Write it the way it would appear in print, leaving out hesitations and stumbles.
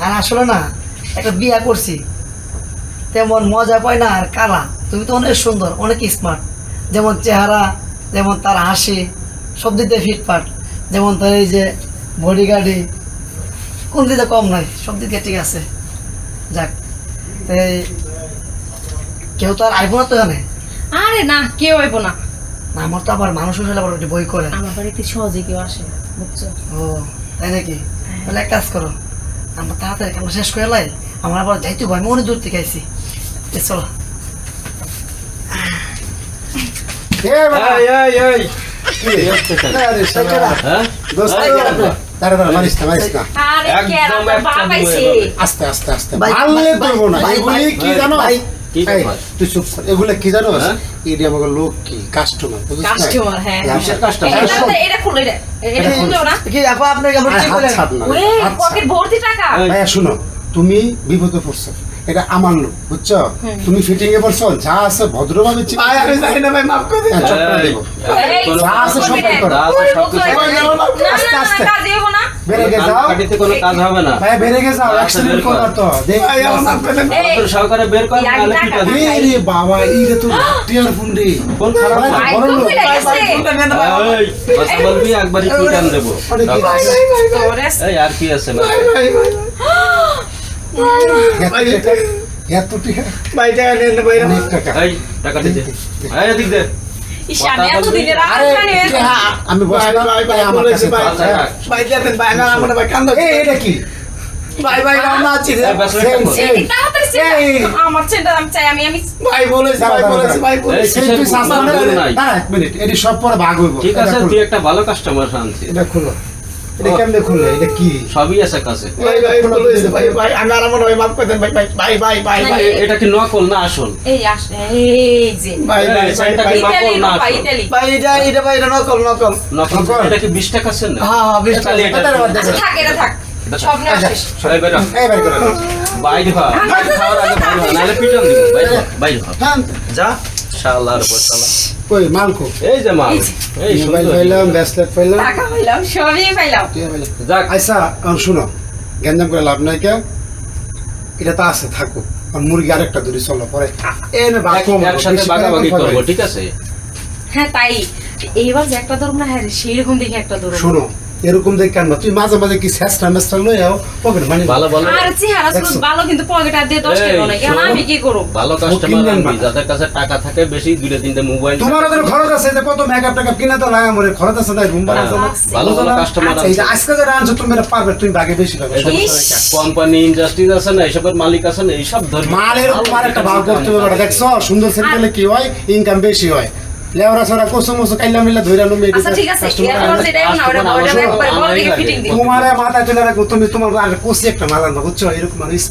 আর আসলে না একটা বিয়া করছি তেমন মজা পায় না। আর কালা তুমি তো অনেক সুন্দর, অনেক স্মার্ট, যেমন চেহারা, যেমন তার হাসি, সব দিতে ফিটফাট, যেমন তার এই যে বডি গার্ডি, কোন দিকে কম নয়, সব দিকে ঠিক আছে। যাক, তাই কেউ তো আর আইব না তো জানে। আরে না, কেউ আইব না। আমার তো আবার মানুষ হলে আবার একটু বই করে। আমার বাড়িতে সহজে কেউ আসে না, বুঝছো? ও তাই নাকি? তাহলে এক কাজ করো, আমরা তাড়াতাড়ি আমরা শেষ করে লাই, আমরা আবার যাইতে ভয়, আমি অনেক দূর থেকে আইছি। চলো। এগুলো কি জানো? এটা আমাকে লোক কি কাস্টমার, কাস্টমার। হ্যাঁ, এটা খুলো, এটা খুলো না কি আপা, আপনাকে আমরা কি বলেন? ওরে পকেট ভর্তি টাকা। ভাইয়া শুনো, তুমি বিপদে পড়ছো, এটা আমার লোক, বুঝছো? তুমি ফিটিং এ পড়ছো, যা আছে ভদ্রভাবে আমি জানি না ভাই, মাফ করে দিন। যা আছে সব করো, আস্তে আস্তে বেরে গে যাও, কাটিতে কোনো কাজ হবে না ভাই বেরে গে যাও, অ্যাক্সিডেন্ট করো তো দেখ। সহকারে বের কর, নালে পিটা দিই। রে বাবা, এইটা তো টিয়ার ফোন রে, কোন খারাপ না বড় লোক। এই কথা বলবি, একবারই পিটান দেব। এই আর কি আছে না? এত টিয়া ভাই টাকা নেন না ভাই। অনেক টাকা। এই টাকা দিতে, এই এদিক দে। আমি বসলাম, আমার কাছে ভাই দেন ভাই, না আমরা ভাই কান্দ। এটা কি ভাই ভাই আমরা আছি রে। আমার সেন্টার আমি চাই, আমি ভাই বলেছি, ভাই বলেছি, ভাই বলেছি। সেই তুই সাসা না, দাঁড়া এক মিনিট, এটি সব পরে ভাগ হইব। ঠিক আছে, তুই একটা ভালো কাস্টমার আনছিস। এটা খুলো, এটা কেমনে খুলে? এটা কি সবই আছে কাছে। ভাই ভাই বলেছি, ভাই ভাই আমরা আমার ভাই মাফ করে দেন ভাই, ভাই ভাই ভাই ভাই ভাই। এটা কি নকল না আসল? এই আসে, এই যে ভাই ভাই এটা কি নকল ইতালি না রূপা, আসল? ইতালি। ভাই এটা ভাই এটা নকল নকল। নকল এটা কি 20 টাকা সেন না? হ্যাঁ হ্যাঁ, 20 টাকা। আচ্ছা থাক, এটা থাক, সব নেওয়া শেষ। এই বের হ। এই ভাই করে বাইরে হ। বাইরে খাওয়ার আগে বাইরে হ, নালে পিটান দিব। বাইরে হ, বাইরে হ। হ্যাঁ। যা শালার বসালা। কই মালকো? এই যে মাল, এই মোবাইল সুন্দর পাইলাম, ব্রেসলেট পাইলাম, টাকা পাইলাম, সবই পাইলাম। টিয়া পাইলাম। যাক। আচ্ছা শুনো, গেঞ্জাম করে লাভ নাই কে, এটা তো আছে থাকো, আর মুরগি আরেকটা দূরে চলো পরে এনে একসাথে ভাগাভাগি করবো, ঠিক আছে? হ্যাঁ তাই, এইবার যে একটা ধরব না, হ্যাঁ সেই রকম দেখে একটা ধরব। শোনো, এরকম দেখে আনবা, তুই মাঝে মাঝে কি শেষটা মেসটা লই যাও পকেট মানি ভালো ভালো আর চেহারা সুন্দর ভালো, কিন্তু পকেট আর দিয়ে 10 টাকা নাই, এখন আমি কি করব? ভালো কাস্টমার আনবি, যাদের কাছে টাকা থাকে বেশি, 2-3টে মোবাইল। তোমার ওদের খরচ আছে, যে কত মেকআপ টাকা কিনা তো লাগা মরে খরচ আছে, তাই রুম ভাড়া আছে না? ভালো ভালো কাস্টমার আচ্ছা, এই যে আজকে যারা আনছো তুমি এটা পারবে, তুমি বাগে বেশি পাবে। কোম্পানি ইন্ডাস্ট্রিজ আছে না, এইসবের মালিক আছে না, এইসব ধর মালের উপর একটা ভাগ করতে হবে, দেখছো সুন্দর সেন্টারে কি হয়, ইনকাম বেশি হয়। লেওরা সরা কোসো মোসো কাইলা মিলা ধইরা নো মেডি। আচ্ছা ঠিক আছে, এরপর যেটাই না ওটা বড় একবার বড় দিকে ফিটিং দিই। তোমারে মাথা তুলে রাখো, তুমি তোমার আর কোসি একটা মাল আনবা, বুঝছো? এরকম মানুষ